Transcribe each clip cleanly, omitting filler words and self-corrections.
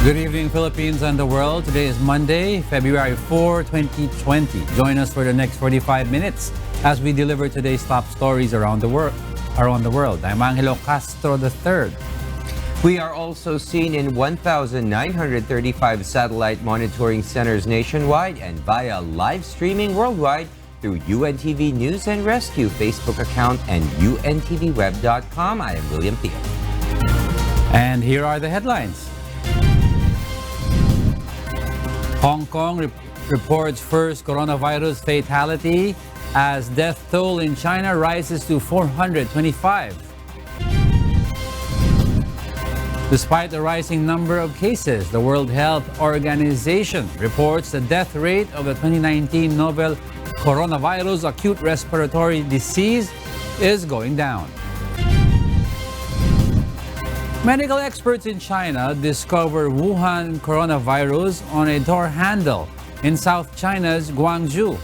Good evening, Philippines and the world. Today is Monday, February 4, 2020. Join us for the next 45 minutes as we deliver today's top stories around the world. I'm Angelo Castro III. We are also seen in 1,935 satellite monitoring centers nationwide and via live streaming worldwide through UNTV News and Rescue Facebook account and UNTVweb.com. I am William Theo. And here are the headlines. Hong Kong reports first coronavirus fatality as death toll in China rises to 425. Despite the rising number of cases, the World Health Organization reports the death rate of the 2019 novel coronavirus acute respiratory disease is going down. Medical experts in China discover Wuhan coronavirus on a door handle in South China's Guangzhou.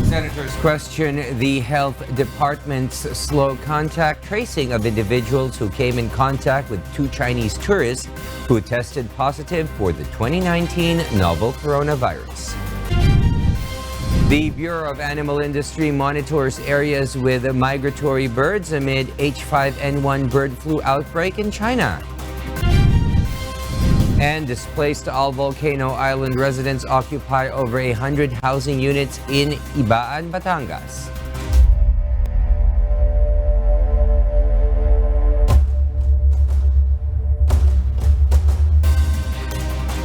Senators question the health department's slow contact tracing of individuals who came in contact with two Chinese tourists who tested positive for the 2019 novel coronavirus. The Bureau of Animal Industry monitors areas with migratory birds amid H5N1 bird flu outbreak in China. And displaced all Volcano Island residents occupy over 100 housing units in Ibaan, Batangas.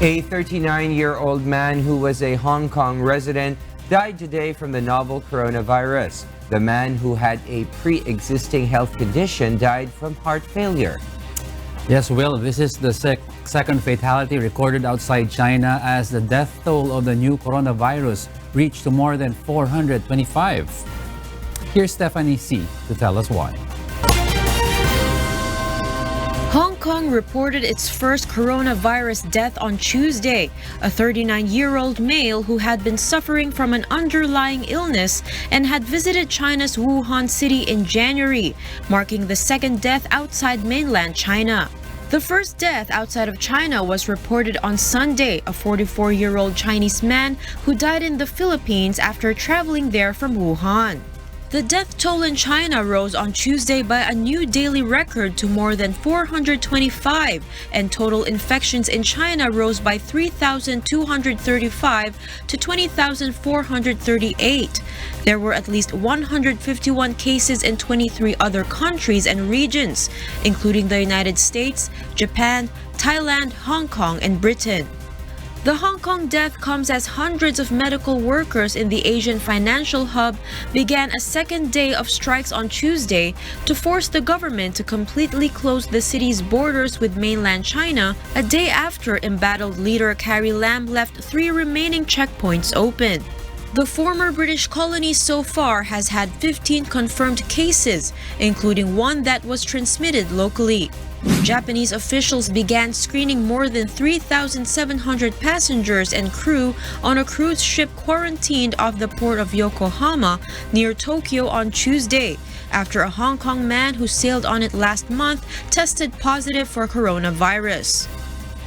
A 39-year-old man who was a Hong Kong resident died today from the novel coronavirus. The man who had a pre-existing health condition died from heart failure. Yes, Will, this is the second fatality recorded outside China as the death toll of the new coronavirus reached to more than 425. Here's Stephanie C. to tell us why. Hong Kong reported its first coronavirus death on Tuesday. A 39-year-old male who had been suffering from an underlying illness and had visited China's Wuhan city in January, marking the second death outside mainland China. The first death outside of China was reported on Sunday, a 44-year-old Chinese man who died in the Philippines after traveling there from Wuhan. The death toll in China rose on Tuesday by a new daily record to more than 425, and total infections in China rose by 3,235 to 20,438. There were at least 151 cases in 23 other countries and regions, including the United States, Japan, Thailand, Hong Kong, and Britain. The Hong Kong death comes as hundreds of medical workers in the Asian financial hub began a second day of strikes on Tuesday to force the government to completely close the city's borders with mainland China a day after embattled leader Carrie Lam left 3 remaining checkpoints open. The former British colony so far has had 15 confirmed cases, including one that was transmitted locally. Japanese officials began screening more than 3,700 passengers and crew on a cruise ship quarantined off the port of Yokohama near Tokyo on Tuesday, after a Hong Kong man who sailed on it last month tested positive for coronavirus.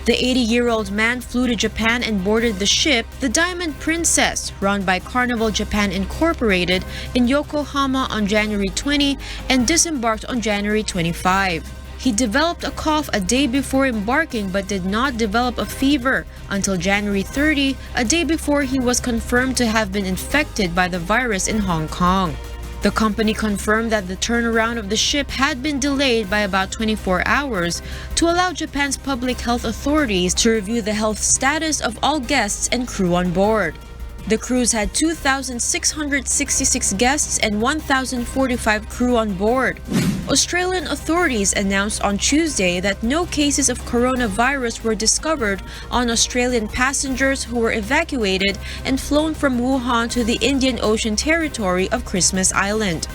The 80-year-old man flew to Japan and boarded the ship, the Diamond Princess, run by Carnival Japan Incorporated, in Yokohama on January 20 and disembarked on January 25. He developed a cough a day before embarking but did not develop a fever until January 30, a day before he was confirmed to have been infected by the virus in Hong Kong. The company confirmed that the turnaround of the ship had been delayed by about 24 hours to allow Japan's public health authorities to review the health status of all guests and crew on board. The cruise had 2,666 guests and 1,045 crew on board. Australian authorities announced on Tuesday that no cases of coronavirus were discovered on Australian passengers who were evacuated and flown from Wuhan to the Indian Ocean territory of Christmas Island.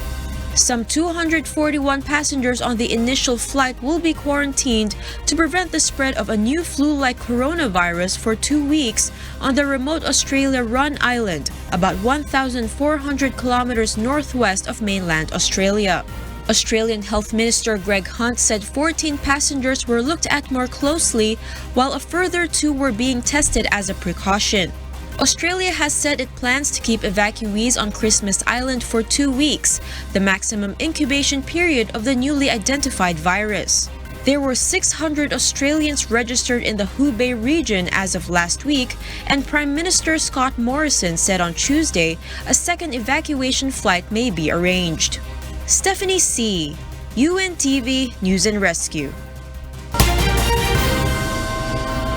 Some 241 passengers on the initial flight will be quarantined to prevent the spread of a new flu-like coronavirus for 2 weeks on the remote Australia Run Island, about 1,400 kilometers northwest of mainland Australia. Australian Health Minister Greg Hunt said 14 passengers were looked at more closely, while a further 2 were being tested as a precaution. Australia has said it plans to keep evacuees on Christmas Island for 2 weeks, the maximum incubation period of the newly identified virus. There were 600 Australians registered in the Hubei region as of last week, and Prime Minister Scott Morrison said on Tuesday a second evacuation flight may be arranged. Stephanie C., UNTV News and Rescue.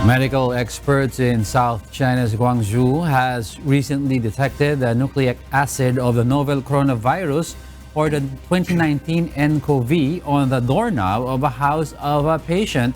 Medical experts in South China's Guangzhou has recently detected the nucleic acid of the novel coronavirus, or the 2019 nCoV, on the doorknob of a house of a patient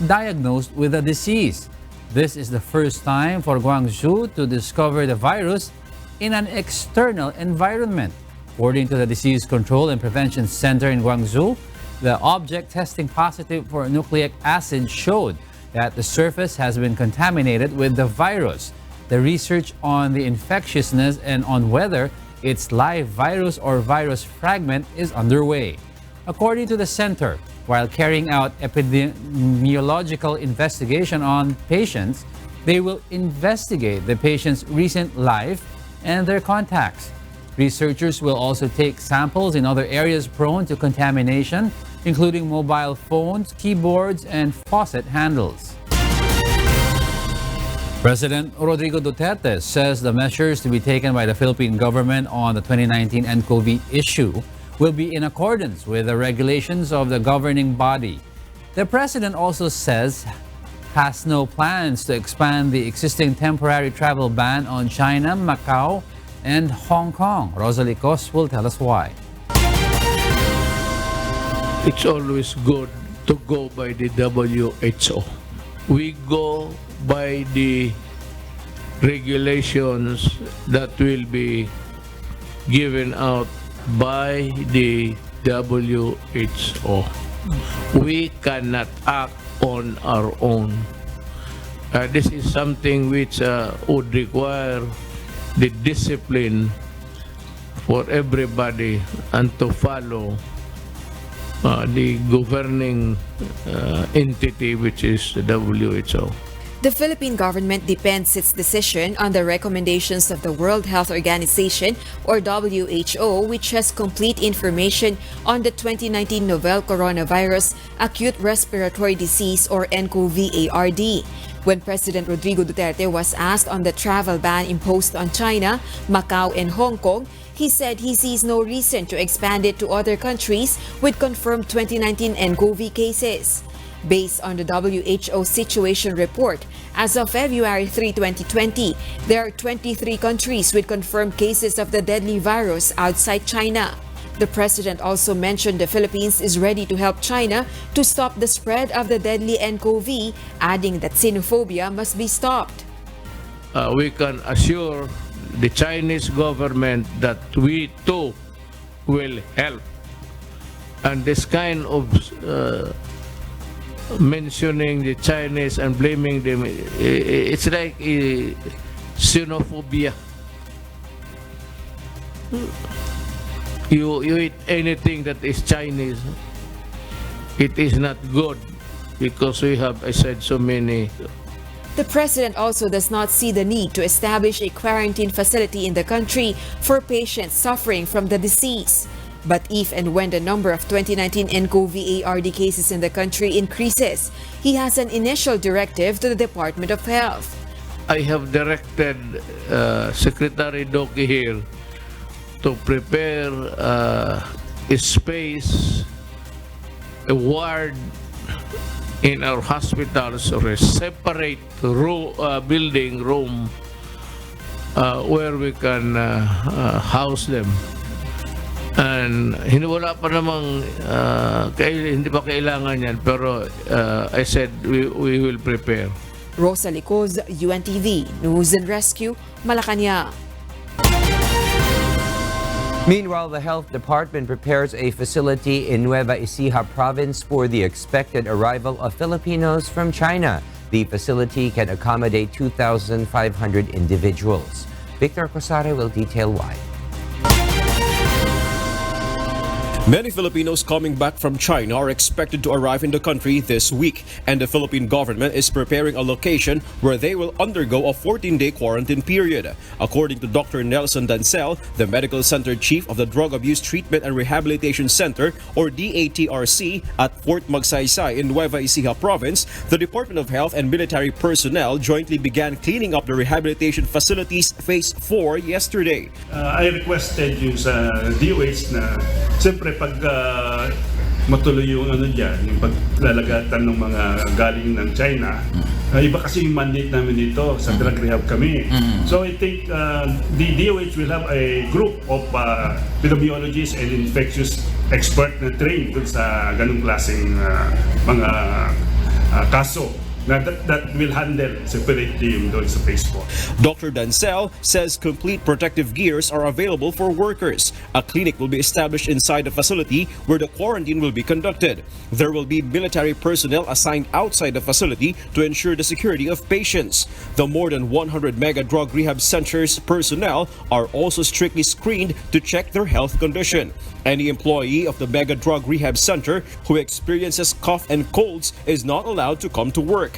diagnosed with the disease. This is the first time for Guangzhou to discover the virus in an external environment. According to the Disease Control and Prevention Center in Guangzhou, the object testing positive for nucleic acid showed that the surface has been contaminated with the virus. The research on the infectiousness and on whether it's live virus or virus fragment is underway. According to the center, while carrying out epidemiological investigation on patients, they will investigate the patient's recent life and their contacts. Researchers will also take samples in other areas prone to contamination, including mobile phones, keyboards, and faucet handles. President Rodrigo Duterte says the measures to be taken by the Philippine government on the 2019 nCoV issue will be in accordance with the regulations of the governing body. The president also says has no plans to expand the existing temporary travel ban on China, Macau, and Hong Kong. Rosalie Cos will tell us why. It's always good to go by the WHO. We go by the regulations that will be given out by the WHO. We cannot act on our own. This is something which would require the discipline for everybody and to follow the governing entity, which is the WHO. The Philippine government depends its decision on the recommendations of the World Health Organization, or WHO, which has complete information on the 2019 novel coronavirus acute respiratory disease, or nCoV-ARD. When President Rodrigo Duterte was asked on the travel ban imposed on China, Macau, and Hong Kong, he said he sees no reason to expand it to other countries with confirmed 2019 nCoV cases. Based on the WHO Situation Report, as of February 3, 2020, there are 23 countries with confirmed cases of the deadly virus outside China. The president also mentioned the Philippines is ready to help China to stop the spread of the deadly nCoV, adding that xenophobia must be stopped. We can assure the Chinese government that we too will help. And this kind of mentioning the Chinese and blaming them, it's like xenophobia. You eat anything that is Chinese, it is not good because we have, I said, so many. The president also does not see the need to establish a quarantine facility in the country for patients suffering from the disease. But if and when the number of 2019 nCoV-ARD cases in the country increases, he has an initial directive to the Department of Health. I have directed Secretary Doki here to prepare a space, a ward in our hospitals, or a separate building room where we can house them. And wala pa namang, hindi pa kailangan yan, pero I said we will prepare. Rosalie Cos, UNTV, News and Rescue, Malacanang. Meanwhile, the Health Department prepares a facility in Nueva Ecija province for the expected arrival of Filipinos from China. The facility can accommodate 2,500 individuals. Victor Cosare will detail why. Many Filipinos coming back from China are expected to arrive in the country this week, and the Philippine government is preparing a location where they will undergo a 14-day quarantine period. According to Dr. Nelson Dancel, the medical center chief of the Drug Abuse Treatment and Rehabilitation Center, or DATRC, at Fort Magsaysay in Nueva Ecija Province, the Department of Health and military personnel jointly began cleaning up the rehabilitation facilities Phase 4 yesterday. I requested yung sa DOH na siyempre pag matuloy yung yung paglalagatan ng mga galing ng China, iba kasi yung mandate namin dito, sa drug rehab kami. So I think the DOH will have a group of epidemiologists and infectious expert na trained dun sa ganung klaseng mga kaso that will handle separately yung doon sa Phase 4. Dr. Dancel says complete protective gears are available for workers. A clinic will be established inside the facility where the quarantine will be conducted. There will be military personnel assigned outside the facility to ensure the security of patients. The more than 100 mega drug rehab centers personnel are also strictly screened to check their health condition. Any employee of the mega drug rehab center who experiences cough and colds is not allowed to come to work.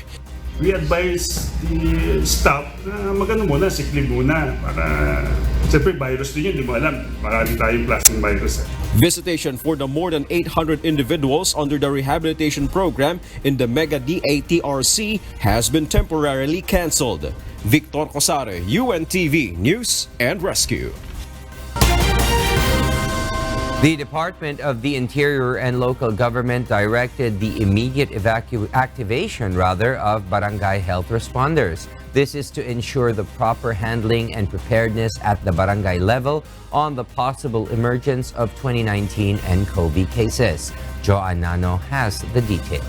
We advise the staff na magano muna, sick leave muna para siyempre virus din yun, di mo alam, marami tayong klaseng virus. Visitation for the more than 800 individuals under the rehabilitation program in the Mega DATRC has been temporarily cancelled. Victor Cosare, UNTV News and Rescue. The Department of the Interior and Local Government directed the immediate activation of barangay health responders. This is to ensure the proper handling and preparedness at the barangay level on the possible emergence of 2019 nCoV cases. Joanne Nano has the details.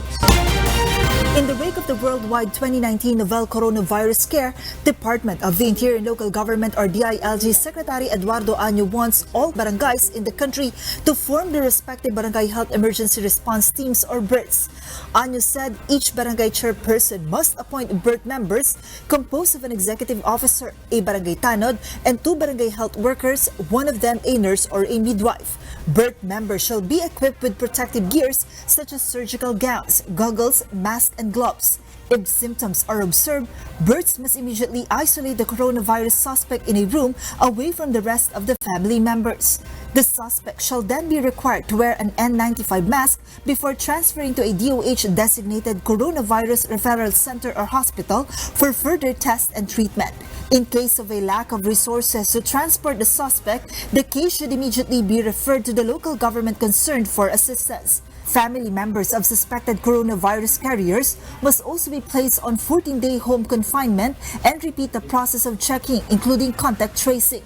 In the wake of the worldwide 2019 novel coronavirus scare, Department of the Interior and Local Government or DILG Secretary Eduardo Año wants all barangays in the country to form the respective Barangay Health Emergency Response Teams or BERTs. Año said each barangay chairperson must appoint BERT members composed of an executive officer, a barangay tanod, and 2 barangay health workers, one of them a nurse or a midwife. BERT members shall be equipped with protective gears such as surgical gowns, goggles, masks, and gloves. If symptoms are observed, BERTs must immediately isolate the coronavirus suspect in a room away from the rest of the family members. The suspect shall then be required to wear an N95 mask before transferring to a DOH-designated coronavirus referral center or hospital for further tests and treatment. In case of a lack of resources to transport the suspect, the case should immediately be referred to the local government concerned for assistance. Family members of suspected coronavirus carriers must also be placed on 14-day home confinement and repeat the process of checking, including contact tracing.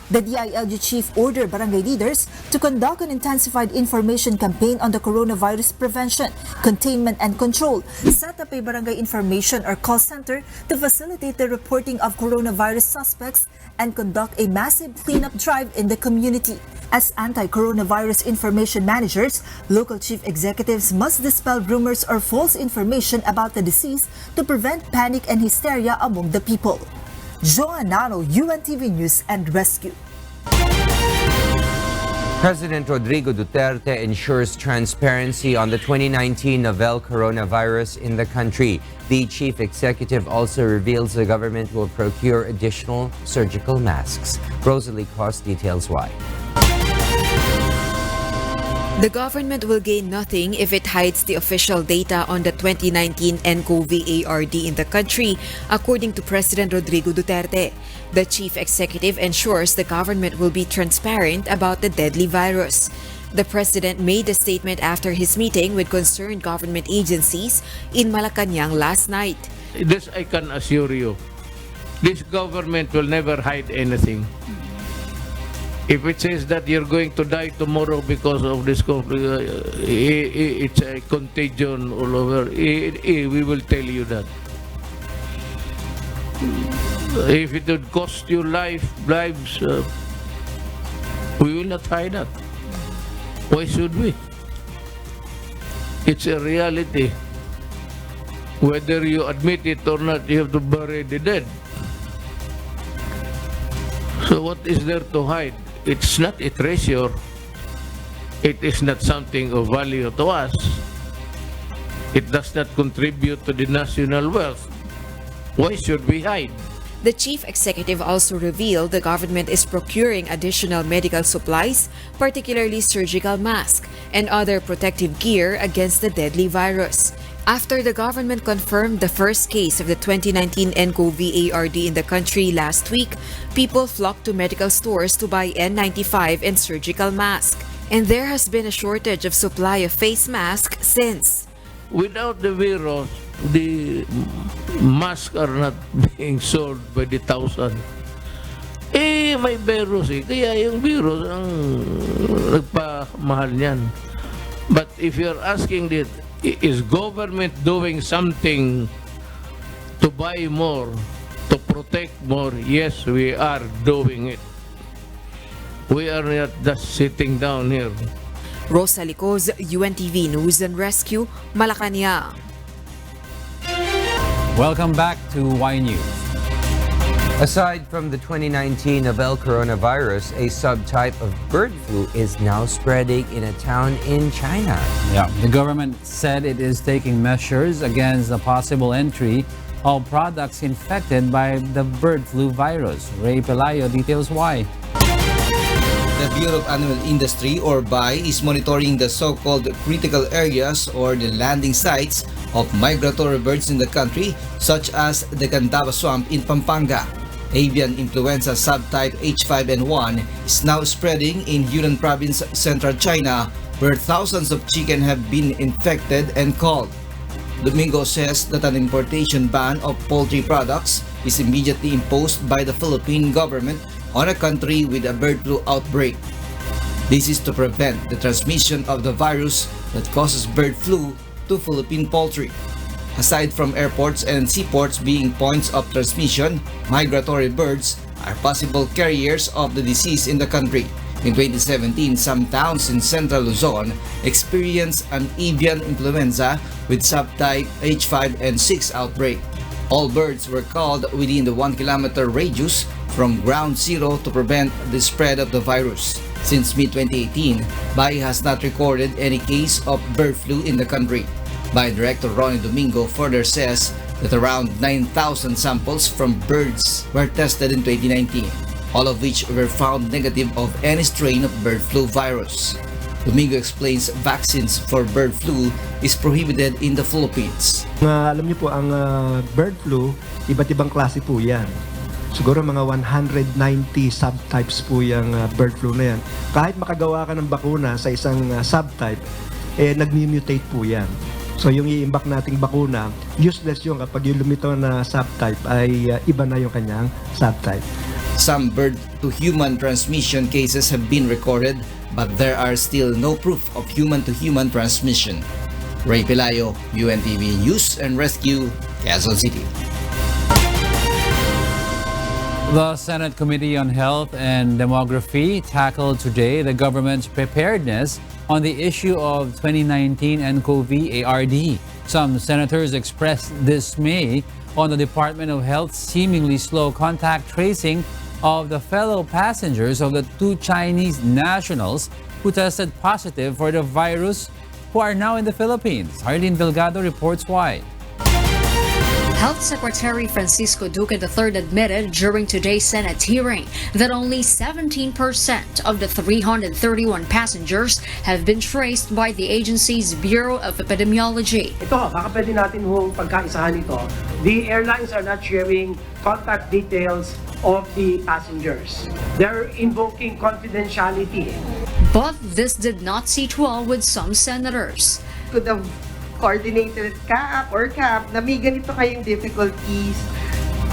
The DILG chief ordered barangay leaders to conduct an intensified information campaign on the coronavirus prevention, containment, and control, set up a barangay information or call center to facilitate the reporting of coronavirus suspects, and conduct a massive cleanup drive in the community. As anti-coronavirus information managers, local chief executives must dispel rumors or false information about the disease to prevent panic and hysteria among the people. Joanne Nano, UNTV News and Rescue. President Rodrigo Duterte ensures transparency on the 2019 novel coronavirus in the country. The chief executive also reveals the government will procure additional surgical masks. Rosalie Cross details why. The government will gain nothing if it hides the official data on the 2019 nCoV ARD in the country, according to President Rodrigo Duterte. The chief executive ensures the government will be transparent about the deadly virus. The president made the statement after his meeting with concerned government agencies in Malacañang last night. This I can assure you. This government will never hide anything. If it says that you're going to die tomorrow because of this, it's a contagion all over, we will tell you that. If it would cost you lives, we will not hide that. Why should we? It's a reality. Whether you admit it or not, you have to bury the dead. So what is there to hide? It's not a treasure. it is not something of value to us. It does not contribute to the national wealth. Why should we hide? The chief executive also revealed the government is procuring additional medical supplies, particularly surgical masks and other protective gear against the deadly virus. After the government confirmed the first case of the 2019 nCoV ARD in the country last week, people flocked to medical stores to buy N95 and surgical masks. And there has been a shortage of supply of face masks since. Without the virus, the masks are not being sold by the thousand. May virus kaya yung virus ang nagpamahal niyan. But if you're asking that, is government doing something to buy more, to protect more? Yes, we are doing it. We are not just sitting down here. Rosa Licoz, UNTV News and Rescue, Malacanang. Welcome back to Y News. Aside from the 2019 novel coronavirus, a subtype of bird flu is now spreading in a town in China. Yeah, the government said it is taking measures against the possible entry of products infected by the bird flu virus. Ray Pelayo details why. The Bureau of Animal Industry, or BAI, is monitoring the so-called critical areas or the landing sites of migratory birds in the country, such as the Candaba Swamp in Pampanga. Avian Influenza subtype H5N1 is now spreading in Yunnan Province, central China, where thousands of chicken have been infected and culled. Domingo says that an importation ban of poultry products is immediately imposed by the Philippine government on a country with a bird flu outbreak. This is to prevent the transmission of the virus that causes bird flu to Philippine poultry. Aside from airports and seaports being points of transmission, migratory birds are possible carriers of the disease in the country. In 2017, some towns in central Luzon experienced an avian influenza with subtype H5N6 outbreak. All birds were culled within the 1-kilometer radius from ground zero to prevent the spread of the virus. Since mid-2018, BAI has not recorded any case of bird flu in the country. BAI Director Ronnie Domingo further says that around 9,000 samples from birds were tested in 2019, all of which were found negative of any strain of bird flu virus. Domingo explains vaccines for bird flu is prohibited in the Philippines. Alam niyo po, ang bird flu, iba't ibang klase po yan. Siguro mga 190 subtypes po yung bird flu na yan. Kahit makagawa ka ng bakuna sa isang subtype, nag-mutate po yan. So yung i-imbak nating bakuna, useless yung kapag yung lumitaw na subtype ay iba na yung kanyang subtype. Some bird-to-human transmission cases have been recorded, but there are still no proof of human-to-human transmission. Ray Pelayo, UNTV News and Rescue, Quezon City. The Senate Committee on Health and Demography tackled today the government's preparedness on the issue of 2019 nCoV ARD. Some senators expressed dismay on the Department of Health's seemingly slow contact tracing of the fellow passengers of the two Chinese nationals who tested positive for the virus who are now in the Philippines. Harleen Delgado reports why. Health Secretary Francisco Duque III admitted during today's Senate hearing that only 17% of the 331 passengers have been traced by the agency's Bureau of Epidemiology. Ito, baka pwede natin pagkaisahan ito. The airlines are not sharing contact details of the passengers. They're invoking confidentiality. But this did not sit well with some senators. Could have coordinated CAP or CAP na may ganito kayong difficulties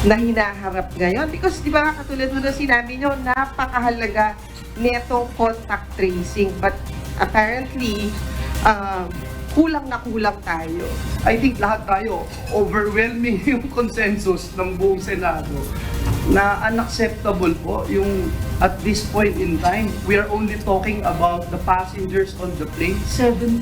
na hinaharap ngayon. Because di ba katulad mo na sinabi nyo, napakahalaga netong contact tracing. But apparently, kulang na kulang tayo. I think lahat tayo, overwhelming yung consensus ng buong Senado na unacceptable po yung at this point in time, we are only talking about the passengers on the plane, 17%.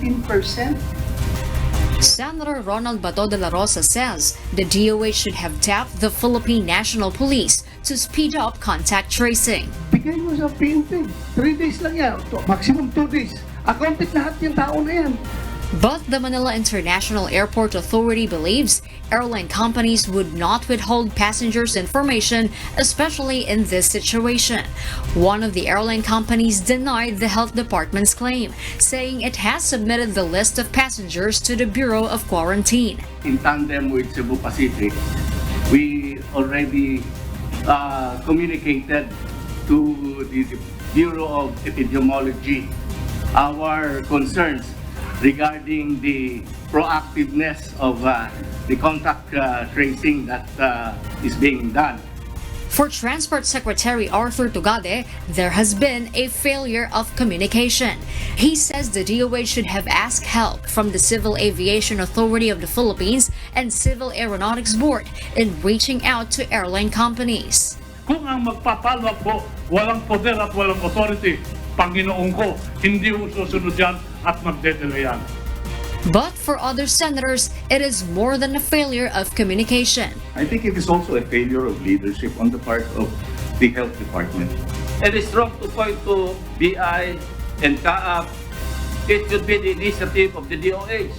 Senator Ronald Bato de la Rosa says the DOH should have tapped the Philippine National Police to speed up contact tracing. Bigay mo sa PNP, 3 days lang yan, maximum 2 days. Accounted lahat yung tao na yan. But the Manila International Airport Authority believes airline companies would not withhold passengers' information, especially in this situation. One of the airline companies denied the health department's claim, saying it has submitted the list of passengers to the Bureau of Quarantine. In tandem with Cebu Pacific, we already communicated to the Bureau of Epidemiology our concerns regarding the proactiveness of the contact tracing that is being done. For Transport Secretary Arthur Tugade, there has been a failure of communication. He says the DOH should have asked help from the Civil Aviation Authority of the Philippines and Civil Aeronautics Board in reaching out to airline companies. Kung ang magpapalwag po, walang poder at walang authority, Panginoon ko, hindi mo susunod yan at magdedelo yan. But for other senators, it is more than a failure of communication. I think it is also a failure of leadership on the part of the health department. It is wrong to point to BI and CAAP. It should be the initiative of the DOH.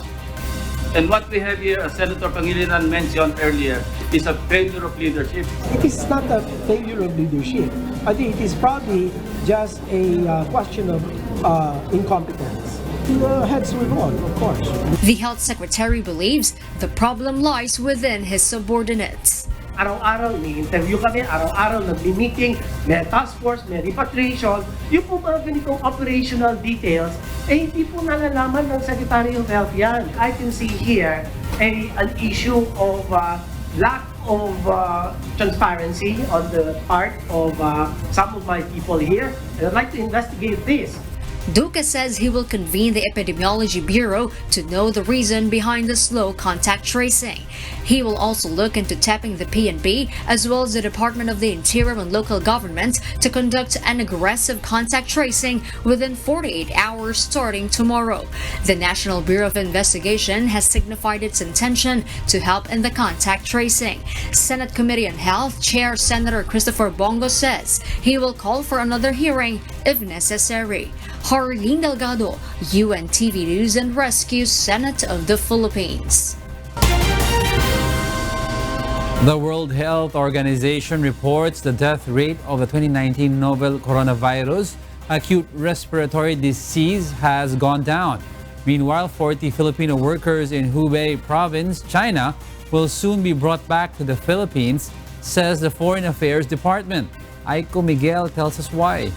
And what we have here, as Senator Pangilinan mentioned earlier, is a failure of leadership. It is not a failure of leadership. I think it is probably just a question of incompetence. The heads will roll, of course. The health secretary believes the problem lies within his subordinates. Araw-araw ni-interview kami, araw-araw nag-meeting, may task force, may repatriation. Yung po mga ganitong operational details, hindi po nalalaman ng Secretary of Health yan. I can see here an issue of lack of transparency on the part of some of my people here. And I'd like to investigate this. Duque says he will convene the Epidemiology Bureau to know the reason behind the slow contact tracing. He will also look into tapping the PNP as well as the Department of the Interior and local government to conduct an aggressive contact tracing within 48 hours starting tomorrow. The National Bureau of Investigation has signified its intention to help in the contact tracing. Senate Committee on Health Chair Senator Christopher Bongo says he will call for another hearing if necessary. Harleen Delgado, UNTV News and Rescue, Senate of the Philippines. The World Health Organization reports the death rate of the 2019 novel coronavirus acute respiratory disease has gone down. Meanwhile, 40 Filipino workers in Hubei province, China, will soon be brought back to the Philippines, says the Foreign Affairs Department. Aiko Miguel tells us why.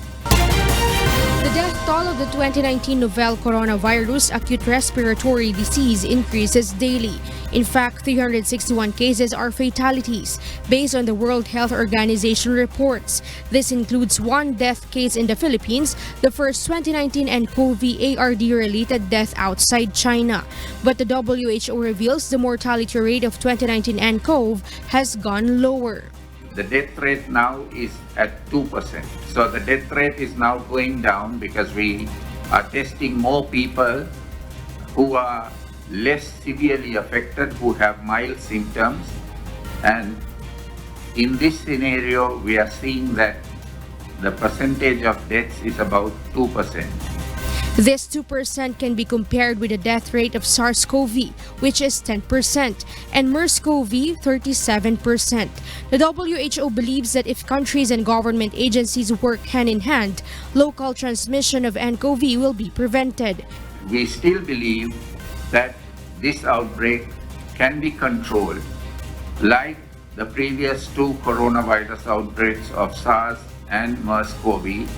The death toll of the 2019 novel coronavirus acute respiratory disease increases daily. In fact, 361 cases are fatalities, based on the World Health Organization reports. This includes one death case in the Philippines, the first 2019 nCoV ARD-related death outside China. But the WHO reveals the mortality rate of 2019 nCoV has gone lower. The death rate now is at 2%. So the death rate is now going down because we are testing more people who are less severely affected, who have mild symptoms. And in this scenario, we are seeing that the percentage of deaths is about 2%. This 2% can be compared with the death rate of SARS-CoV, which is 10%, and MERS-CoV, 37%. The WHO believes that if countries and government agencies work hand in hand, local transmission of nCoV will be prevented. We still believe that this outbreak can be controlled, like the previous two coronavirus outbreaks of SARS and MERS-CoV.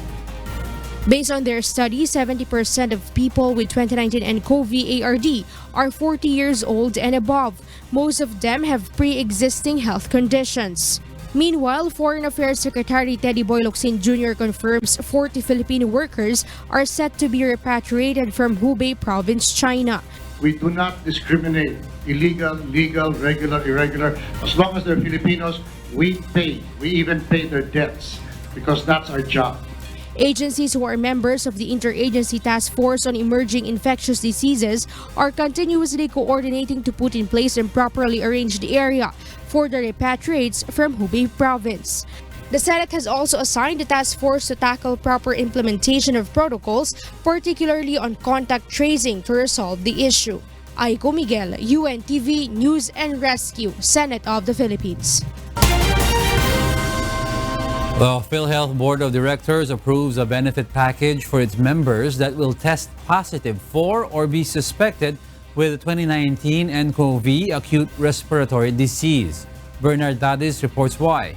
Based on their study, 70% of people with 2019 nCoV ARD are 40 years old and above. Most of them have pre-existing health conditions. Meanwhile, Foreign Affairs Secretary Teddy Boy Locsin Jr. confirms 40 Filipino workers are set to be repatriated from Hubei province, China. We do not discriminate illegal, legal, regular, irregular. As long as they're Filipinos, we pay. We even pay their debts because that's our job. Agencies who are members of the Interagency Task Force on Emerging Infectious Diseases are continuously coordinating to put in place a properly arranged area for the repatriates from Hubei province. The Senate has also assigned a task force to tackle proper implementation of protocols, particularly on contact tracing, to resolve the issue. Aiko Miguel, UNTV News and Rescue, Senate of the Philippines. The PhilHealth Board of Directors approves a benefit package for its members that will test positive for or be suspected with the 2019 nCoV acute respiratory disease. Bernard Dadis reports why.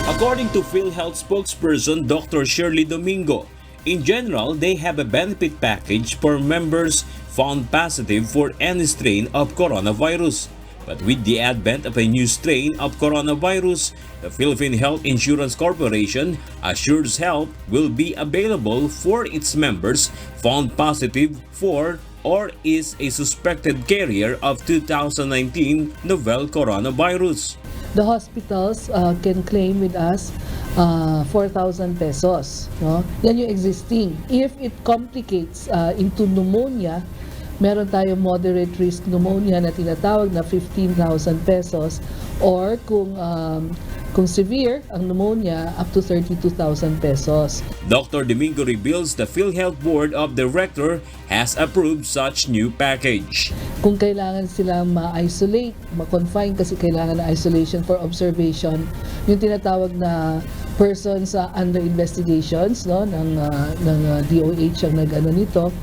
According to PhilHealth spokesperson Dr. Shirley Domingo, in general, they have a benefit package for members found positive for any strain of coronavirus. But with the advent of a new strain of coronavirus, the Philippine Health Insurance Corporation assures help will be available for its members found positive for or is a suspected carrier of 2019 novel coronavirus. The hospitals can claim with us 4,000 pesos. No? Yan yung existing. If it complicates into pneumonia, meron tayong moderate risk pneumonia na tinatawag na 15,000 pesos, or kung severe ang pneumonia, up to 32,000 pesos. Dr. Domingo reveals the PhilHealth Board of Directors has approved such new package. Kung kailangan silang ma-isolate, ma-confine kasi kailangan na isolation for observation, yung tinatawag na persons under investigations, no, ng DOH ang nag-ano nito.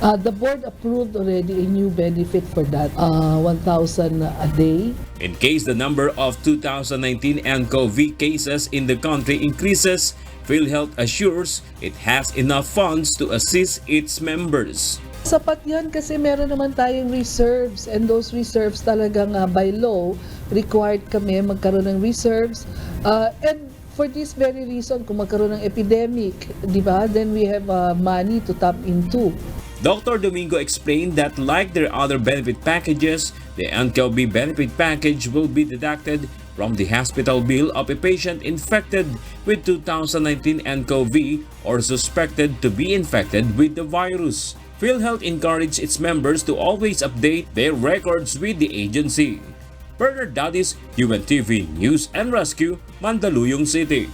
The board approved already a new benefit for that, 1,000 a day. In case the number of 2019 nCoV cases in the country increases, PhilHealth assures it has enough funds to assist its members. Sapat yan kasi meron naman tayong reserves, and those reserves talagang by law required kami magkaroon ng reserves. And for this very reason, kung magkaroon ng epidemic, di ba, then we have money to tap into. Dr. Domingo explained that like their other benefit packages, the nCoV benefit package will be deducted from the hospital bill of a patient infected with 2019 nCoV or suspected to be infected with the virus. PhilHealth encouraged its members to always update their records with the agency. Bernard Dadis, UNTV News and Rescue, Mandaluyong City.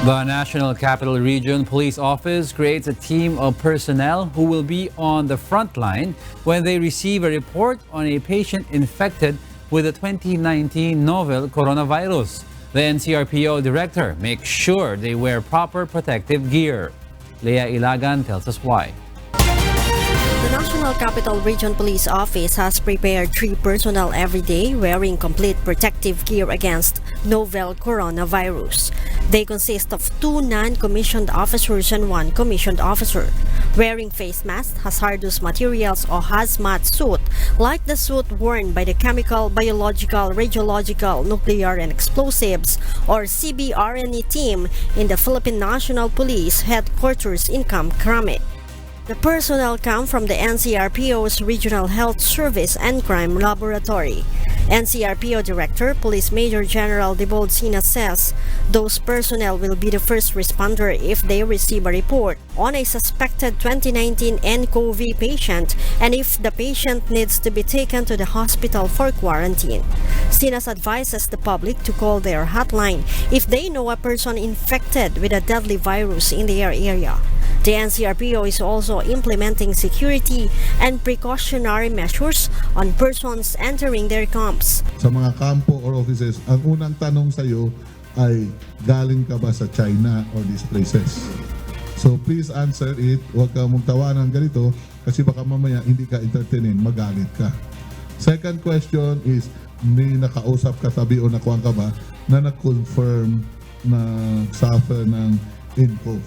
The National Capital Region Police Office creates a team of personnel who will be on the front line when they receive a report on a patient infected with the 2019 novel coronavirus. The NCRPO director makes sure they wear proper protective gear. Leah Ilagan tells us why. The National Capital Region Police Office has prepared 3 personnel every day wearing complete protective gear against novel coronavirus. They consist of 2 non-commissioned officers and 1 commissioned officer, wearing face masks, hazardous materials or hazmat suit, like the suit worn by the Chemical, Biological, Radiological, Nuclear and Explosives or CBRNE team in the Philippine National Police Headquarters in Camp Crame. The personnel come from the NCRPO's Regional Health Service and Crime Laboratory. NCRPO Director, Police Major General Debold Sina says those personnel will be the first responder if they receive a report on a suspected 2019 nCoV patient and if the patient needs to be taken to the hospital for quarantine. Sinas advises the public to call their hotline if they know a person infected with a deadly virus in their area. The NCRPO is also implementing security and precautionary measures on persons entering their camps. Sa mga kampo or offices, ang unang tanong sa iyo ay galing ka ba sa China or these places? So please answer it. Huwag ka mong tawanan ganito kasi baka mamaya hindi ka entertainin, magalit ka. Second question is, may nakausap ka tabi o nakuha ka ba na nag-confirm na suffer ng nCoV?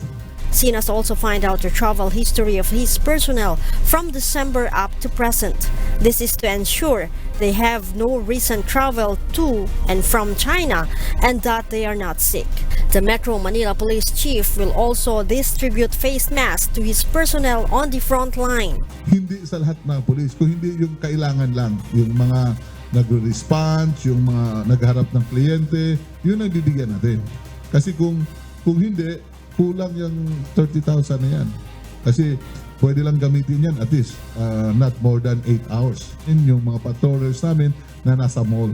Sinas also find out the travel history of his personnel from December up to present. This is to ensure they have no recent travel to and from China and that they are not sick. The Metro Manila Police Chief will also distribute face masks to his personnel on the front line. Hindi sa lahat ng police, kung hindi yung kailangan lang, yung mga nagre-response, yung mga nagharap ng kliyente, yun ang bibigyan natin. Kasi kung hindi, kulang yung 30,000 na yan. Kasi pwede lang gamitin yan at least not more than 8 hours. Yun yung mga patrollers namin na nasa mall.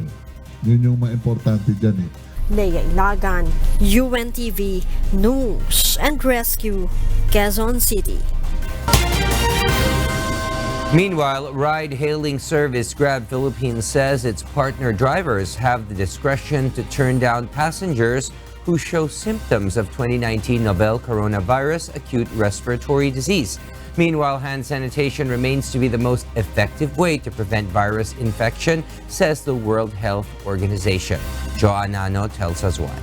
Yun yung ma-importante dyan eh. Leia Ilagan, UNTV News and Rescue, Quezon City. Meanwhile, ride-hailing service Grab Philippines says its partner drivers have the discretion to turn down passengers who show symptoms of 2019 novel coronavirus acute respiratory disease. Meanwhile, hand sanitation remains to be the most effective way to prevent virus infection, says the World Health Organization. Joanna Nano tells us why.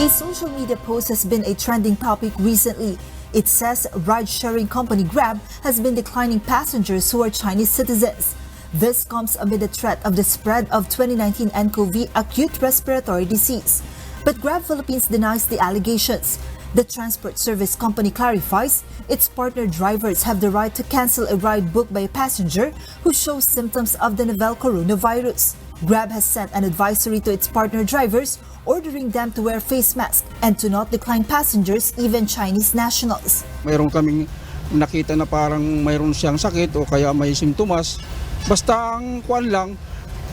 A social media post has been a trending topic recently. It says ride-sharing company Grab has been declining passengers who are Chinese citizens. This comes amid the threat of the spread of 2019 nCoV acute respiratory disease. But Grab Philippines denies the allegations. The transport service company clarifies its partner drivers have the right to cancel a ride booked by a passenger who shows symptoms of the novel coronavirus. Grab has sent an advisory to its partner drivers ordering them to wear face masks and to not decline passengers, even Chinese nationals. Mayroon kaming nakita na parang mayroon siyang sakit o kaya may simptomas. Basta ang kuan lang,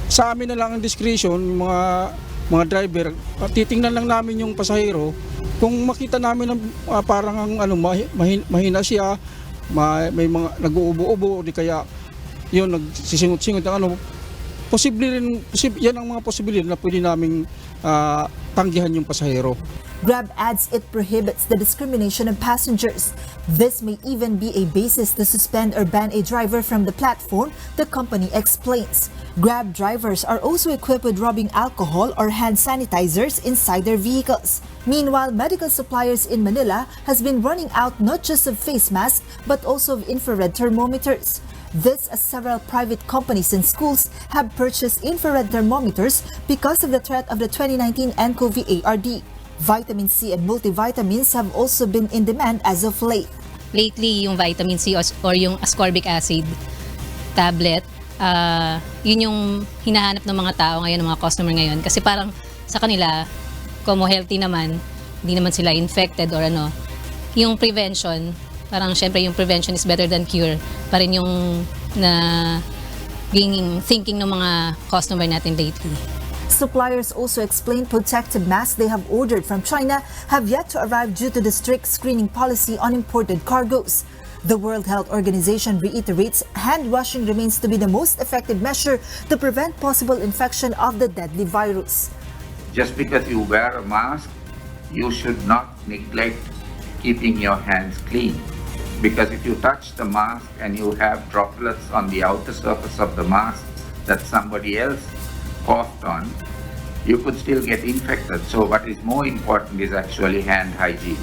sa amin na lang ang discretion, mga driver, titingnan lang namin yung pasahero. Kung makita namin na parang mahina siya, may mga nag-uubo-ubo, di kaya yun, nagsisingot-singot ang yan ang mga posibilidad na pwede naming tanggihan yung pasahero. Grab adds it prohibits the discrimination of passengers. This may even be a basis to suspend or ban a driver from the platform, the company explains. Grab drivers are also equipped with rubbing alcohol or hand sanitizers inside their vehicles. Meanwhile, medical suppliers in Manila has been running out not just of face masks but also of infrared thermometers. This as several private companies and schools have purchased infrared thermometers because of the threat of the 2019 nCoV ARD. Vitamin C and multivitamins have also been in demand as of late. Lately, yung vitamin C or yung ascorbic acid tablet, yun yung hinahanap ng mga tao ngayon, ng mga customer ngayon. Kasi parang sa kanila, como healthy naman, hindi naman sila infected or yung prevention, parang syempre yung prevention is better than cure pa rin yung thinking ng mga customer natin lately. Suppliers also explain protective masks they have ordered from China have yet to arrive due to the strict screening policy on imported cargoes. The World Health Organization reiterates hand washing remains to be the most effective measure to prevent possible infection of the deadly virus. Just because you wear a mask, you should not neglect keeping your hands clean. Because if you touch the mask and you have droplets on the outer surface of the mask that somebody else coughed on, you could still get infected. So what is more important is actually hand hygiene.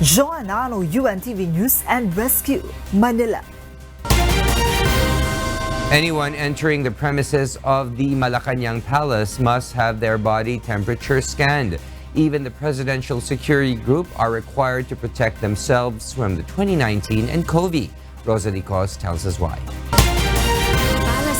Joanna, UNTV News and Rescue, Manila. Anyone entering the premises of the Malacanang Palace must have their body temperature scanned. Even the Presidential Security Group are required to protect themselves from the 2019 nCoV. Rosalie Cos tells us why.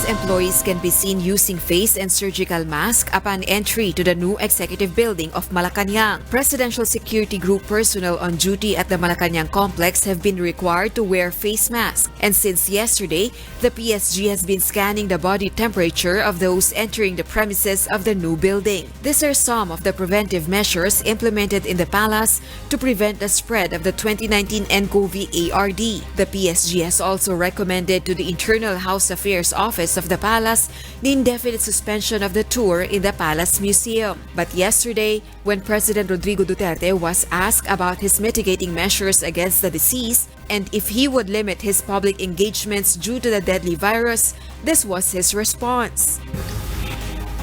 Palace employees can be seen using face and surgical masks upon entry to the new executive building of Malacanang. Presidential Security Group personnel on duty at the Malacanang complex have been required to wear face masks. And since yesterday, the PSG has been scanning the body temperature of those entering the premises of the new building. These are some of the preventive measures implemented in the palace to prevent the spread of the 2019 nCoV ARD. The PSG has also recommended to the Internal House Affairs Office of the palace the indefinite suspension of the tour in the Palace Museum. But yesterday, when President Rodrigo Duterte was asked about his mitigating measures against the disease and if he would limit his public engagements due to the deadly virus, this was his response.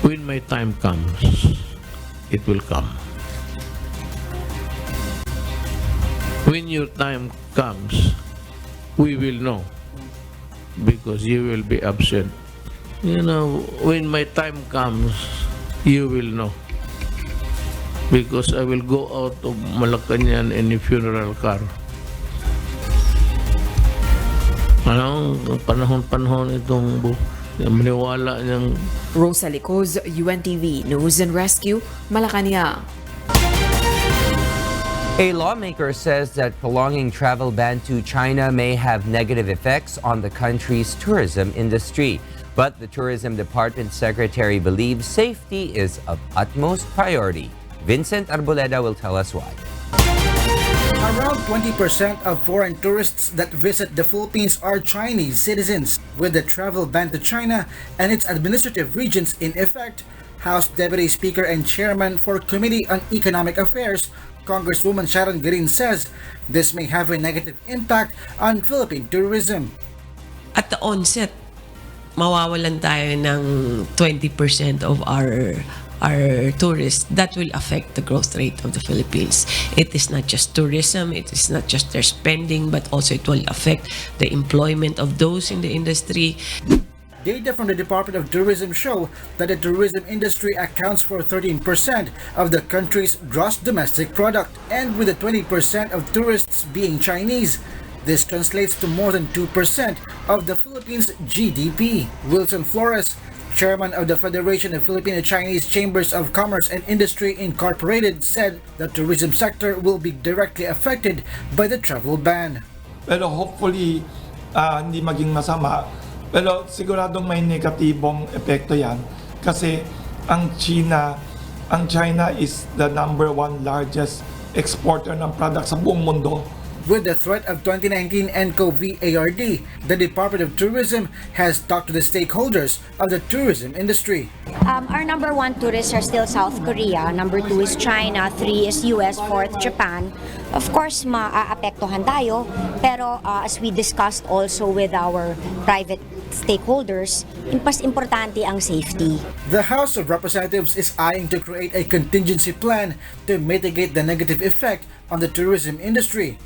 When my time comes, it will come. When your time comes, we will know because you will be absent. When my time comes, you will know. Because I will go out of Malacanang in a funeral car. Panahon itong maniwala niyang... Rosalie Cos, UNTV News and Rescue, Malacanang. A lawmaker says that prolonging travel ban to China may have negative effects on the country's tourism industry. But the Tourism Department Secretary believes safety is of utmost priority. Vincent Arboleda will tell us why. Around 20% of foreign tourists that visit the Philippines are Chinese citizens. With the travel ban to China and its administrative regions in effect, House Deputy Speaker and Chairman for Committee on Economic Affairs, Congresswoman Sharon Green says this may have a negative impact on Philippine tourism. At the onset, mawawalan tayo ng 20% of our tourists. That will affect the growth rate of the Philippines. It is not just tourism, it is not just their spending, but also it will affect the employment of those in the industry. Data from the Department of Tourism show that the tourism industry accounts for 13% of the country's gross domestic product, and with the 20% of tourists being Chinese, this translates to more than 2% of the Philippines' GDP. Wilson Flores, chairman of the Federation of Filipino-Chinese Chambers of Commerce and Industry Incorporated, said the tourism sector will be directly affected by the travel ban. Pero hopefully, hindi maging masama. Pero siguradong may negatibong epekto yan kasi ang China is the #1 largest exporter ng product sa buong mundo. With the threat of 2019 nCoV ARD, the Department of Tourism has talked to the stakeholders of the tourism industry. Our #1 tourists are still South Korea, #2 is China, 3 is US, 4th Japan. Of course, maaapektuhan tayo, pero as we discussed also with our private stakeholders, mas importante ang safety. The House of Representatives is eyeing to create a contingency plan to mitigate the negative effect on the tourism industry.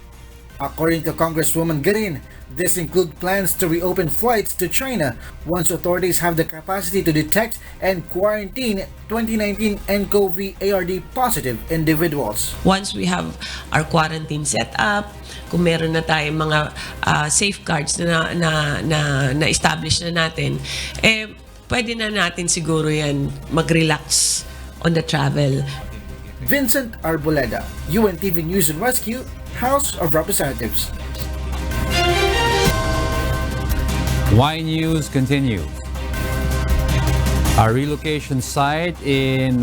According to Congresswoman Green, this includes plans to reopen flights to China once authorities have the capacity to detect and quarantine 2019 nCoV ARD positive individuals. Once we have our quarantine set up, kung meron na tayong mga safeguards na establish na natin, pwede na natin siguro yan mag-relax on the travel. Vincent Arboleda, UNTV News and Rescue, House of Representatives. Y News continues. A relocation site in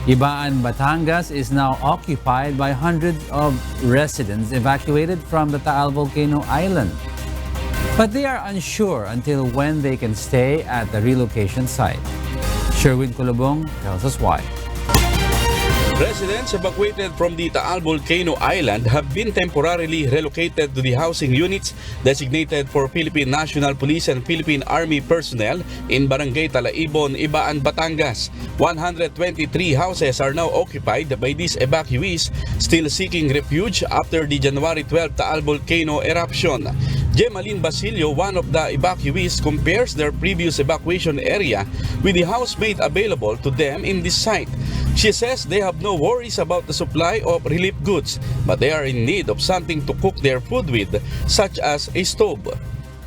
Ibaan, Batangas is now occupied by hundreds of residents evacuated from the Taal volcano island. But they are unsure until when they can stay at the relocation site. Sherwin Kulubong tells us why. Residents evacuated from the Taal volcano island have been temporarily relocated to the housing units designated for Philippine National Police and Philippine Army personnel in Barangay Talaibon, Ibaan, Batangas. 123 houses are now occupied by these evacuees still seeking refuge after the January 12 Taal volcano eruption. Gemaline Basilio, one of the evacuees, compares their previous evacuation area with the house made available to them in this site. She says they have no worries about the supply of relief goods, but they are in need of something to cook their food with, such as a stove.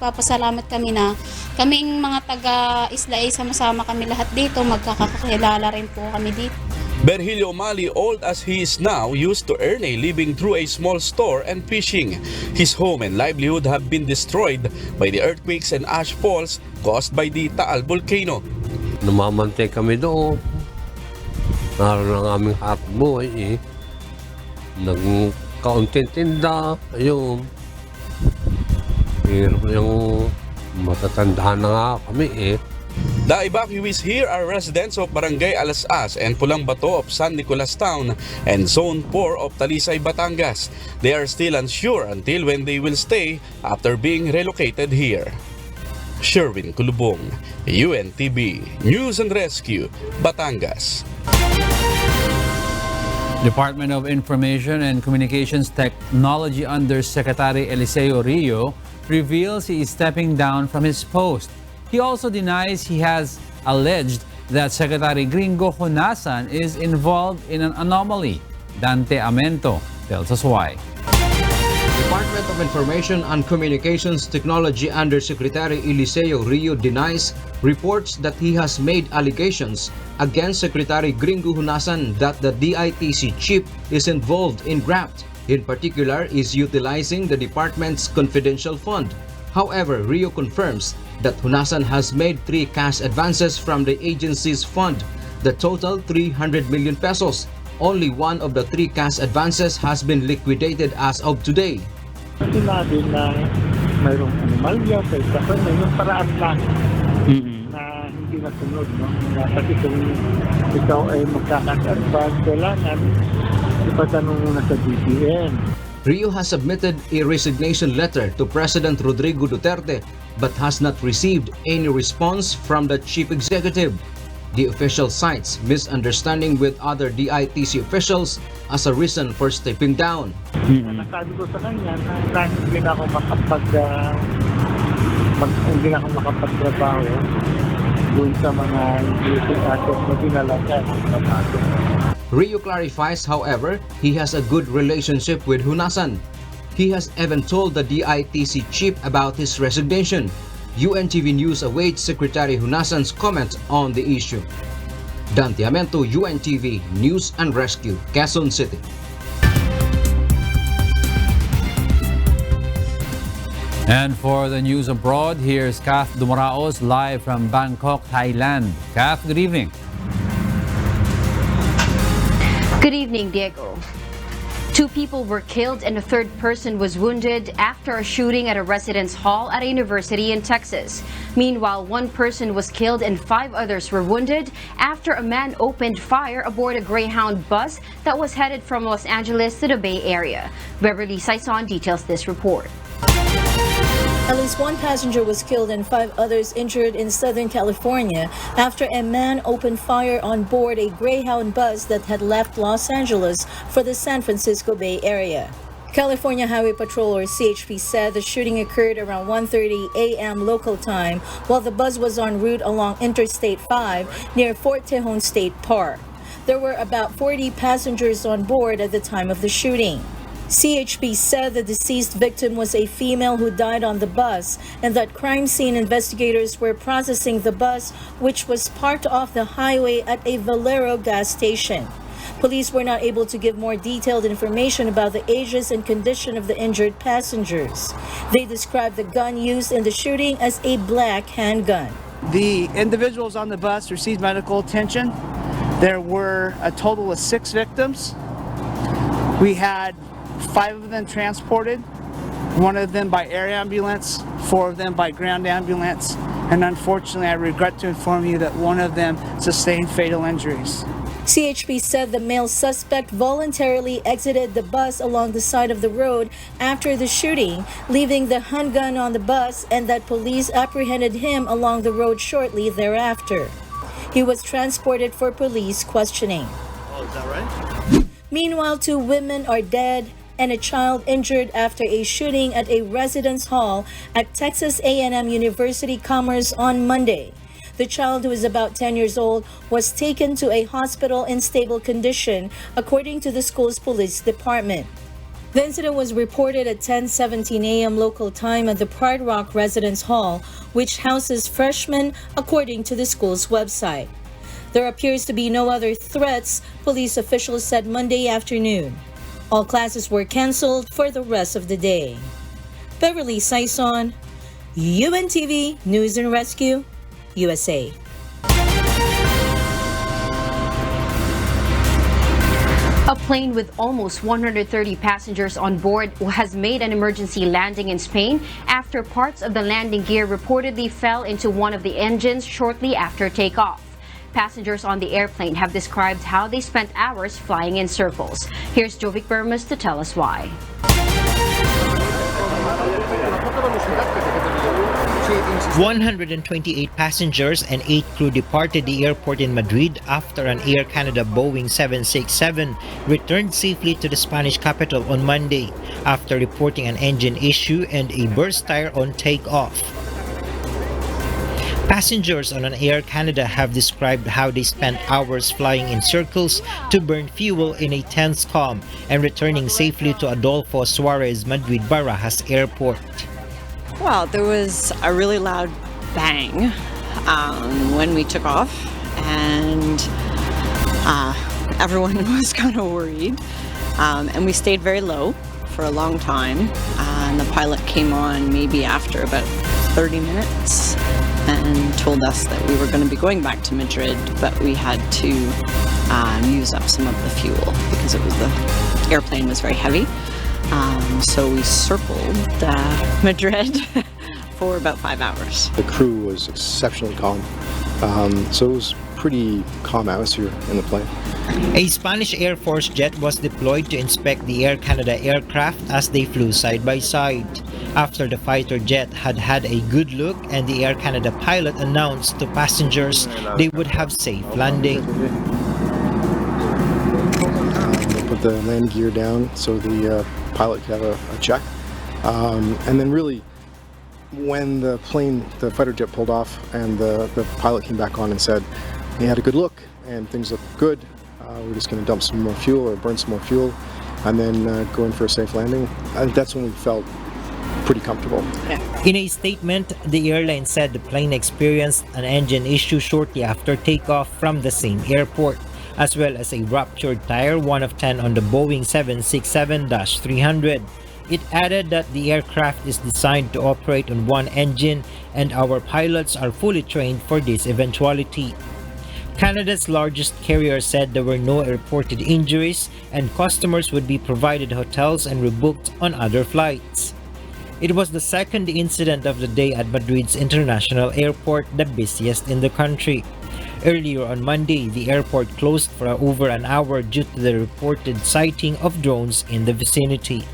Papasalamat kami na kaming mga taga-isla ay sama-sama kami lahat dito, magkakakilala rin po kami dito. Berhilio Mali, old as he is now, used to earn a living through a small store and fishing. His home and livelihood have been destroyed by the earthquakes and ash falls caused by the Taal volcano. Namamantay kami doon. Naroon ang aming hakbuhay eh. Nagkaunting tinda, ayun. Hirap yung matatandaan na nga kami eh. The evacuees here are residents of Barangay Alas-As and Pulang Bato of San Nicolas Town and Zone 4 of Talisay, Batangas. They are still unsure until when they will stay after being relocated here. Sherwin Kulubong, UNTV News and Rescue, Batangas. Department of Information and Communications Technology Undersecretary Eliseo Rio reveals he is stepping down from his post. He also denies he has alleged that Secretary Gringo Honasan is involved in an anomaly. Dante Amento tells us why. Department of Information and Communications Technology Undersecretary Eliseo Rio denies reports that he has made allegations against Secretary Gringo Hunasan that the DITC chief is involved in graft, in particular is utilizing the department's confidential fund. However, Rio confirms that Hunasan has made 3 cash advances from the agency's fund, the total 300 million pesos. Only one of the 3 cash advances has been liquidated as of today. Sinabi na mayroong anomalya sa isa na yung paraan lang na hindi nasunod, no? Kasi kung ikaw ay magkaka-advance, kailangan ipatanong muna sa DPN. Rio has submitted a resignation letter to President Rodrigo Duterte but has not received any response from the chief executive. The official cites misunderstanding with other DITC officials as a reason for stepping down. Nasabi ko sa kanya na hindi na ako makapagtrabaho dun sa mga basic assets na dinalaga. Rio clarifies, however, he has a good relationship with Hunasan. He has even told the DITC chief about his resignation. UNTV News awaits Secretary Hunasan's comment on the issue. Dante Amento, UNTV News and Rescue, Quezon City. And for the news abroad, here's Kath Dumaraos live from Bangkok, Thailand. Kath, good evening. Good evening, Diego. 2 people were killed and a 3rd person was wounded after a shooting at a residence hall at a university in Texas. Meanwhile, 1 person was killed and 5 others were wounded after a man opened fire aboard a Greyhound bus that was headed from Los Angeles to the Bay Area. Beverly Saison details this report. At least 1 passenger was killed and 5 others injured in Southern California after a man opened fire on board a Greyhound bus that had left Los Angeles for the San Francisco Bay Area. California Highway Patrol, or CHP, said the shooting occurred around 1:30 a.m. local time while the bus was en route along Interstate 5 near Fort Tejon State Park. There were about 40 passengers on board at the time of the shooting. CHP said the deceased victim was a female who died on the bus and that crime scene investigators were processing the bus, which was parked off the highway at a Valero gas station. Police were not able to give more detailed information about the ages and condition of the injured passengers. They described the gun used in the shooting as a black handgun. The individuals on the bus received medical attention. There were a total of 6 victims. We had 5 of them transported, 1 of them by air ambulance, 4 of them by ground ambulance, and unfortunately I regret to inform you that 1 of them sustained fatal injuries. CHP said the male suspect voluntarily exited the bus along the side of the road after the shooting, leaving the handgun on the bus, and that police apprehended him along the road shortly thereafter. He was transported for police questioning. Oh, is that right? Meanwhile, 2 women are dead and a child injured after a shooting at a residence hall at Texas A&M University Commerce on Monday. The child, who is about 10 years old, was taken to a hospital in stable condition, according to the school's police department. The incident was reported at 10:17 a.m. local time at the Pride Rock Residence Hall, which houses freshmen, according to the school's website. There appears to be no other threats, police officials said Monday afternoon. All classes were canceled for the rest of the day. Beverly Saison, UNTV News and Rescue, USA. A plane with almost 130 passengers on board has made an emergency landing in Spain after parts of the landing gear reportedly fell into one of the engines shortly after takeoff. Passengers on the airplane have described how they spent hours flying in circles. Here's Jovic Bermas to tell us why. 128 passengers and 8 crew departed the airport in Madrid after an Air Canada Boeing 767 returned safely to the Spanish capital on Monday after reporting an engine issue and a burst tire on takeoff. Passengers on an Air Canada have described how they spent hours flying in circles to burn fuel in a tense calm and returning safely to Adolfo Suarez Madrid Barajas Airport. Well, there was a really loud bang when we took off, and everyone was kind of worried. And we stayed very low for a long time, and the pilot came on maybe after about 30 minutes and told us that we were going to be going back to Madrid, but we had to use up some of the fuel because the airplane was very heavy. So we circled Madrid for about 5 hours. The crew was exceptionally calm, so it was pretty calm atmosphere in the plane. A Spanish Air Force jet was deployed to inspect the Air Canada aircraft as they flew side by side. After the fighter jet had had a good look and the Air Canada pilot announced to passengers they would have safe landing. They put the landing gear down so the pilot could have a check. And then really, when the fighter jet pulled off and the pilot came back on and said he had a good look and things look good, we're just going to dump some more fuel or burn some more fuel and then go in for a safe landing. And that's when we felt pretty comfortable. In a statement, the airline said the plane experienced an engine issue shortly after takeoff from the same airport, as well as a ruptured tire, 1 of 10 on the Boeing 767-300. It added that the aircraft is designed to operate on one engine and our pilots are fully trained for this eventuality. Canada's largest carrier said there were no reported injuries and customers would be provided hotels and rebooked on other flights. It was the second incident of the day at Madrid's International Airport, the busiest in the country. Earlier on Monday, the airport closed for over an hour due to the reported sighting of drones in the vicinity.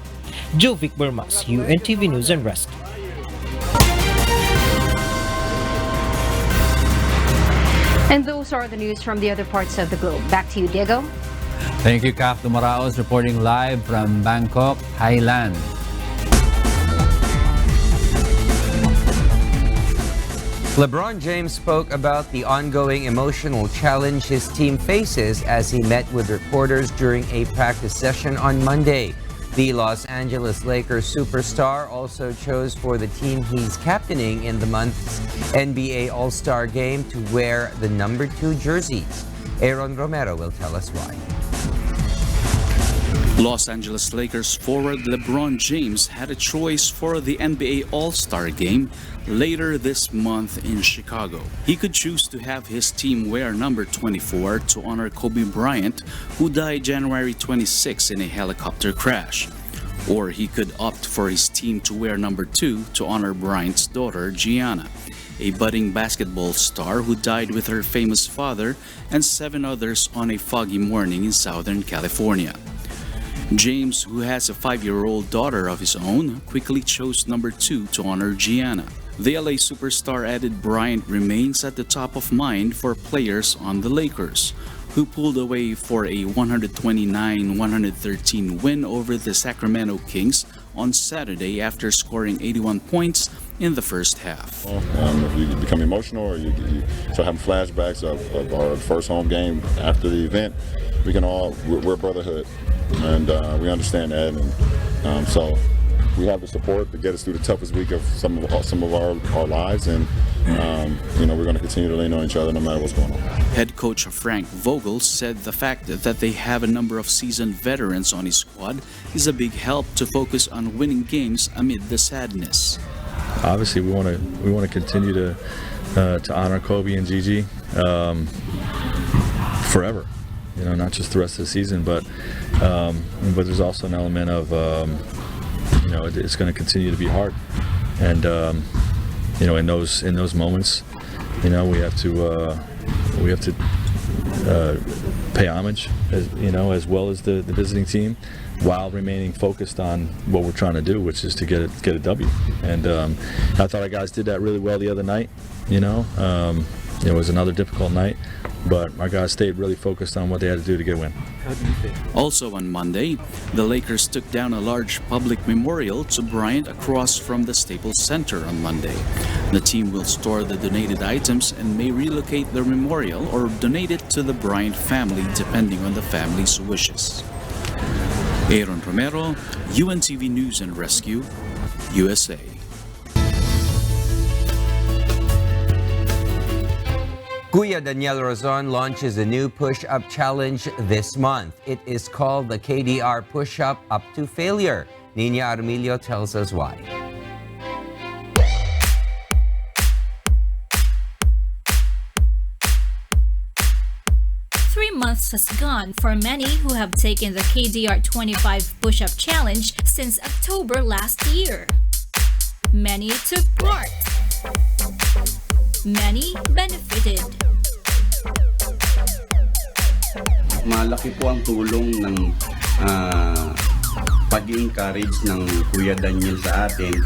Jovic Bermas, UNTV News and Rescue. And those are the news from the other parts of the globe. Back to you, Diego. Thank you, Kaf Dumaraos, reporting live from Bangkok, Thailand. LeBron James spoke about the ongoing emotional challenge his team faces as he met with reporters during a practice session on Monday. The Los Angeles Lakers superstar also chose for the team he's captaining in the month's NBA All-Star Game to wear the number 2 jerseys. Aaron Romero will tell us why. Los Angeles Lakers forward LeBron James had a choice for the NBA All-Star Game later this month in Chicago. He could choose to have his team wear number 24 to honor Kobe Bryant, who died January 26 in a helicopter crash. Or he could opt for his team to wear number 2 to honor Bryant's daughter, Gianna, a budding basketball star who died with her famous father and 7 others on a foggy morning in Southern California. James, who has a 5-year-old daughter of his own, quickly chose number 2 to honor Gianna. The LA superstar added Bryant remains at the top of mind for players on the Lakers, who pulled away for a 129-113 win over the Sacramento Kings on Saturday after scoring 81 points in the first half. If you become emotional or you start having flashbacks of our first home game after the event, we're brotherhood, and we understand that, and so we have the support to get us through the toughest week of some of our lives, and we're going to continue to lean on each other no matter what's going on. Head coach Frank Vogel said the fact that they have a number of seasoned veterans on his squad is a big help to focus on winning games amid the sadness. Obviously, we want to continue to honor Kobe and Gigi forever. Not just the rest of the season, but there's also an element of it's going to continue to be hard, and in those moments, we have to pay homage, as well as the visiting team, while remaining focused on what we're trying to do, which is to get a W. And I thought our guys did that really well the other night. it was another difficult night, but our guys stayed really focused on what they had to do to get a win. Also on Monday, the Lakers took down a large public memorial to Bryant across from the Staples Center on Monday. The team will store the donated items and may relocate the memorial or donate it to the Bryant family depending on the family's wishes. Aaron Romero, UNTV News and Rescue, USA. Kuya Daniel Razon launches a new push-up challenge this month. It is called the KDR Push-Up Up to Failure. Nina Armilio tells us why. Months has gone for many who have taken the KDR 25 push-up challenge since October last year. Many took part. Many benefited. Malaki po ang tulong ng pag-encourage ng Kuya Daniel sa atin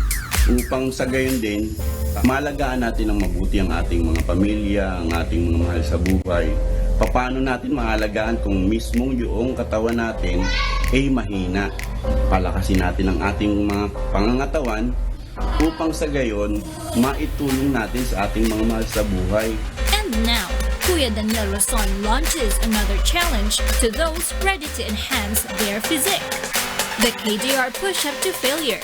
upang sa gayon din malagaan natin ng mabuti ang ating mga pamilya, ang ating mga mahal sa buhay. Paano natin maalagaan kung mismong yung katawan natin ay mahina? Palakasin natin ang ating mga pangangatawan upang sa gayon maitulong natin sa ating mga mahal sa buhay. And now, Kuya Daniel Razon launches another challenge to those ready to enhance their physique. The KDR Push-Up to Failure.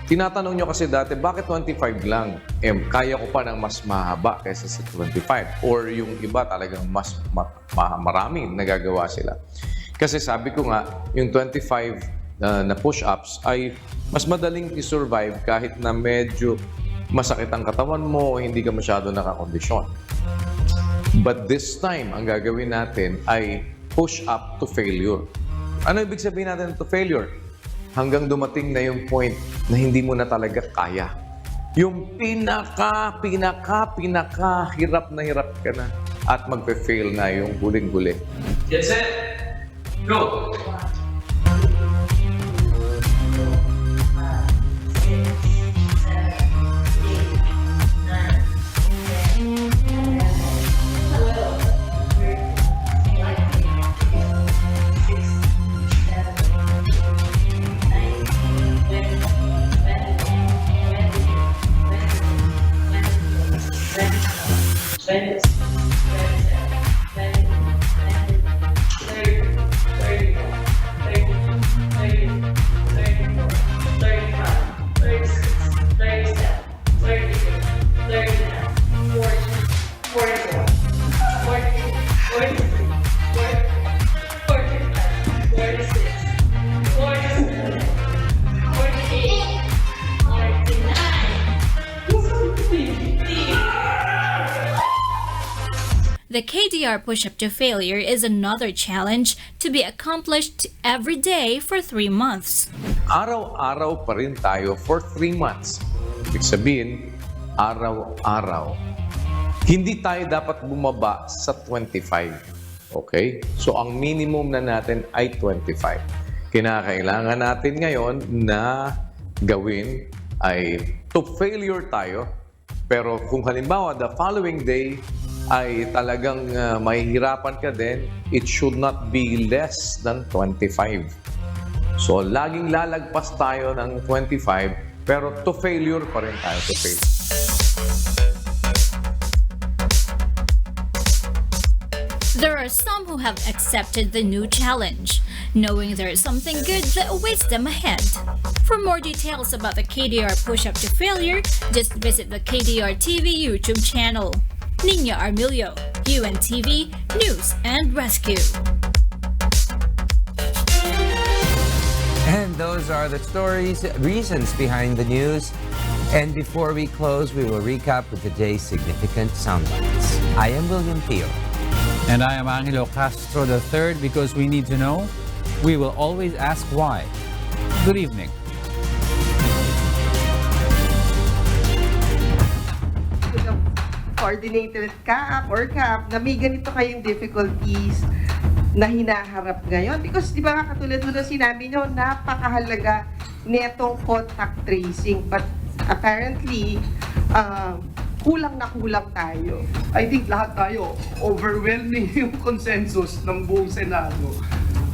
Tinatanong nyo kasi dati, bakit 25 lang? Kaya ko pa ng mas mahaba kaysa sa 25. Or yung iba talagang mas maraming nagagawa sila. Kasi sabi ko nga, yung 25 na push-ups ay mas madaling i-survive kahit na medyo masakit ang katawan mo o hindi ka masyado nakakondisyon. But this time, ang gagawin natin ay push-up to failure. Ano ibig sabihin natin to failure? Hanggang dumating na yung point na hindi mo na talaga kaya. Yung hirap na hirap ka na at magpe-fail na yung guling-guli. Get set, go! The KDR Push-Up to Failure is another challenge to be accomplished every day for 3 months. Araw-araw pa rin tayo for 3 months. Ibig sabihin, araw-araw. Hindi tayo dapat bumaba sa 25. Okay? So, ang minimum na natin ay 25. Kinakailangan natin ngayon na gawin ay to failure tayo. Pero kung halimbawa, the following day, ay talagang mahihirapan ka din, it should not be less than 25. So, laging lalagpas tayo ng 25, pero to failure pa rin tayo to fail. There are some who have accepted the new challenge, knowing there is something good that awaits them ahead. For more details about the KDR Push-Up to Failure, just visit the KDR TV YouTube channel. Nina Armilio, UNTV News and Rescue. And those are the reasons behind the news. And before we close, we will recap with today's significant soundbites. I am William Pio. And I am Angelo Castro III. Because we need to know, we will always ask why. Good evening. Coordinated CAP or CAP na may ganito kayong difficulties na hinaharap ngayon. Because di ba katulad mo na sinabi nyo, napakahalaga netong contact tracing. But apparently, kulang na kulang tayo. I think lahat tayo, overwhelming yung consensus ng buong Senado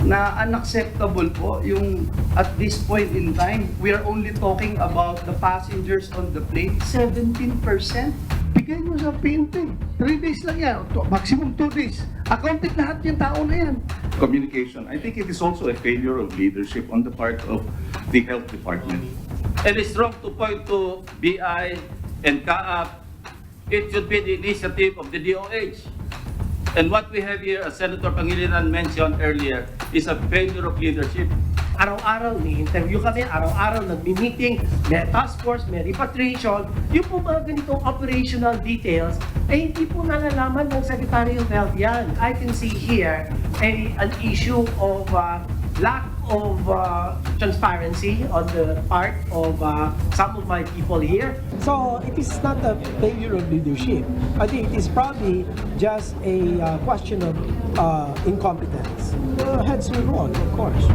na unacceptable po yung at this point in time, we are only talking about the passengers on the plane, 17%. Bigay mo sa PNP. 3 days lang yan. Maximum 2 days. Accounted lahat yung tao na yan. Communication. I think it is also a failure of leadership on the part of the health department. And it's wrong to point to BI and CAAP. It should be the initiative of the DOH. And what we have here, as Senator Pangilinan mentioned earlier, is a failure of leadership. Araw-araw ni-interview kami, araw-araw nagmi-meeting, may task force, may repatriation. Yung po mga ganitong operational details, ay hindi po nalalaman ng Secretary of Health yan. I can see here an issue of lack of transparency on the part of some of my people here. So it is not a failure of leadership. I think it is probably just a question of incompetence. Heads will roll, of course.